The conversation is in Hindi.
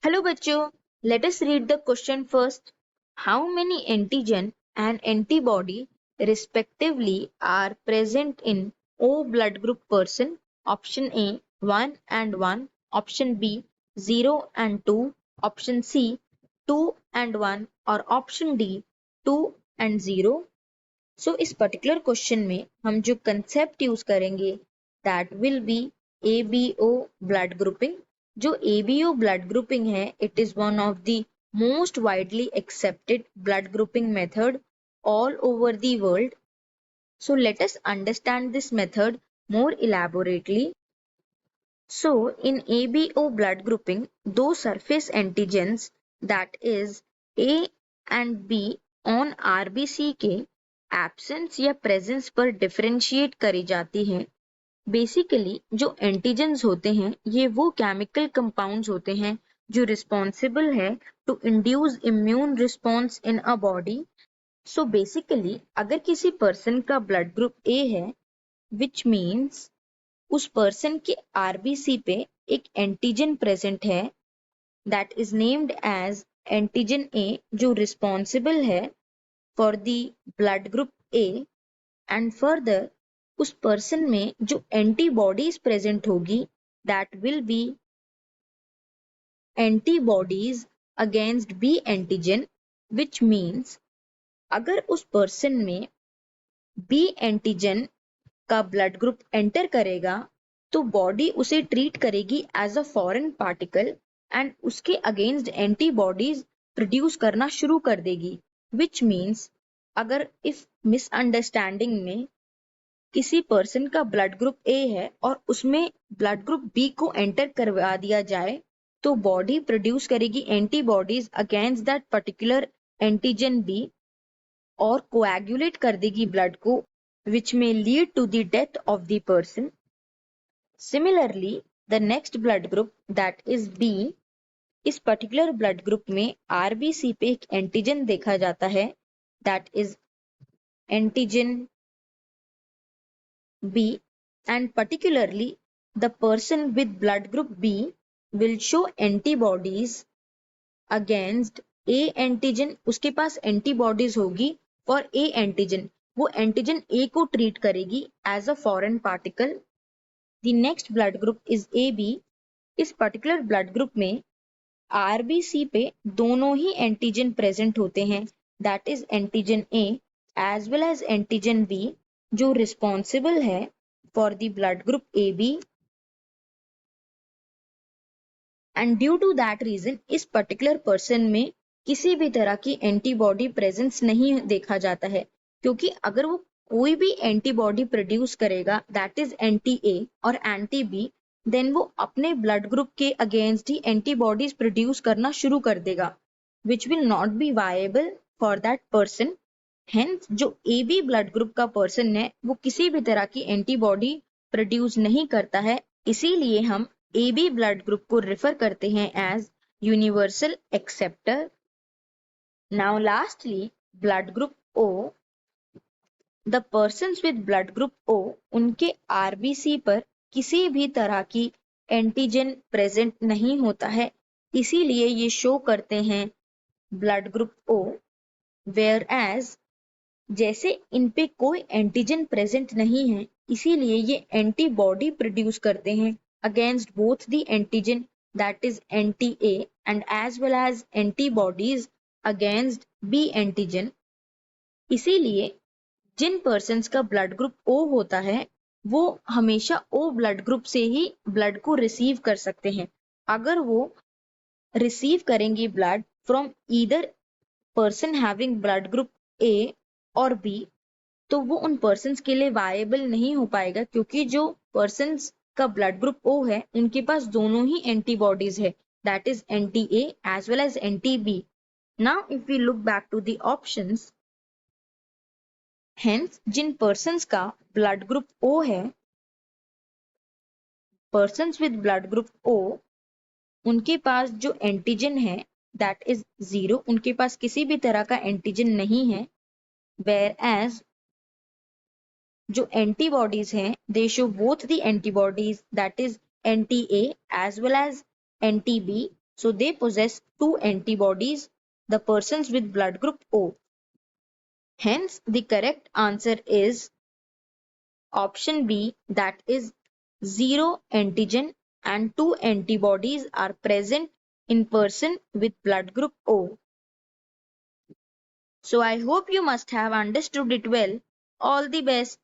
Hello bachcho, let us read the question first. How many antigen and antibody respectively are present in O blood group person? Option A 1 and 1, option B 0 and 2, option C 2 and 1 और option D 2 and 0. So इस particular question में हम जो concept use करेंगे that will be ABO blood grouping. जो ABO blood grouping है it is one of the most widely accepted blood grouping method all over the world. So let us understand this method more elaborately. So in ABO blood grouping, those surface antigens that is A and B on RBC के एब्सेंस या प्रेजेंस पर डिफरेंशिएट करी जाती हैं. बेसिकली जो एंटीजेंस होते हैं ये वो केमिकल कंपाउंड्स होते हैं जो रिस्पॉन्सिबल है to induce immune response in a body. So basically अगर किसी पर्सन का ब्लड ग्रुप ए है विच मीन्स उस पर्सन के आरबीसी पे एक एंटीजन प्रेजेंट है that is named as antigen A जो रिस्पॉन्सिबल है for the blood group A and further उस पर्सन में जो एंटीबॉडीज प्रेजेंट होगी that will be antibodies against B antigen which means अगर उस पर्सन में बी एंटीजन का ब्लड ग्रुप एंटर करेगा तो बॉडी उसे ट्रीट करेगी as a foreign particle and उसके अगेंस्ट एंटीबॉडीज प्रोड्यूस करना शुरू कर देगी विच मीन्स अगर इफ मिसअंडरस्टैंडिंग में किसी पर्सन का ब्लड ग्रुप ए है और उसमें ब्लड ग्रुप बी को एंटर करवा दिया जाए तो बॉडी प्रोड्यूस करेगी antibodies against that particular antigen B और कोएगुलेट कर देगी ब्लड को which may lead to the death of the person. Similarly, the next blood group that is B, इस पर्टिकुलर ब्लड ग्रुप में आरबीसी पे एक एंटीजन देखा जाता है that is antigen B and particularly the person with blood group B will show antibodies against A antigen. उसके पास एंटीबॉडीज होगी फॉर ए एंटीजन. वो एंटीजन ए को ट्रीट करेगी as a foreign particle. The next blood group is A B. इस पर्टिकुलर ब्लड ग्रुप में आरबीसी पे दोनों ही एंटीजन प्रेजेंट होते हैं that is antigen A as well as antigen B जो रिस्पॉन्सिबल है for the blood group A B. And due to that reason इस पर्टिकुलर पर्सन में किसी भी तरह की एंटीबॉडी प्रेजेंस नहीं देखा जाता है क्योंकि अगर वो कोई भी एंटीबॉडी प्रोड्यूस करेगा दैट इज एंटी ए और एंटी बी देन वो अपने ब्लड ग्रुप के अगेंस्ट ही एंटीबॉडीज प्रोड्यूस करना शुरू कर देगा which will not be viable for that person. Hence जो ए बी ब्लड ग्रुप का पर्सन है वो किसी भी तरह की एंटीबॉडी प्रोड्यूस नहीं करता है. इसीलिए हम ए बी ब्लड ग्रुप को रेफर करते हैं as universal acceptor. Now lastly blood group O. The persons with blood group O उनके आरबीसी पर किसी भी तरह की एंटीजन प्रेजेंट नहीं होता है इसीलिए ये शो करते हैं blood group O. Whereas जैसे इन पे कोई एंटीजन प्रेजेंट नहीं है इसीलिए ये एंटीबॉडी प्रोड्यूस करते हैं against both the antigen that is anti A and as well as antibodies against B antigen. इसीलिए जिन पर्सन्स का ब्लड ग्रुप ओ होता है वो हमेशा ओ ब्लड ग्रुप से ही ब्लड को रिसीव कर सकते हैं. अगर वो रिसीव करेंगे blood from either person having blood group ए और बी तो वो उन पर्सन्स के लिए वायबल नहीं हो पाएगा क्योंकि जो पर्सन्स का ब्लड ग्रुप ओ है उनके पास दोनों ही एंटीबॉडीज है that is anti A as well as anti B. Now if we look back to the options hence जिन पर्सन्स का ब्लड ग्रुप ओ है persons with blood group O उनके पास जो एंटीजन है दैट इज 0. उनके पास किसी भी तरह का एंटीजन नहीं है. वेयर एज जो एंटीबॉडीज हैं they show both the antibodies that is anti A as well as anti B So they possess two antibodies, the persons with blood group O. Hence, the correct answer is option B, that is zero antigen and two antibodies are present in person with blood group O. So I hope you must have understood it well. All the best.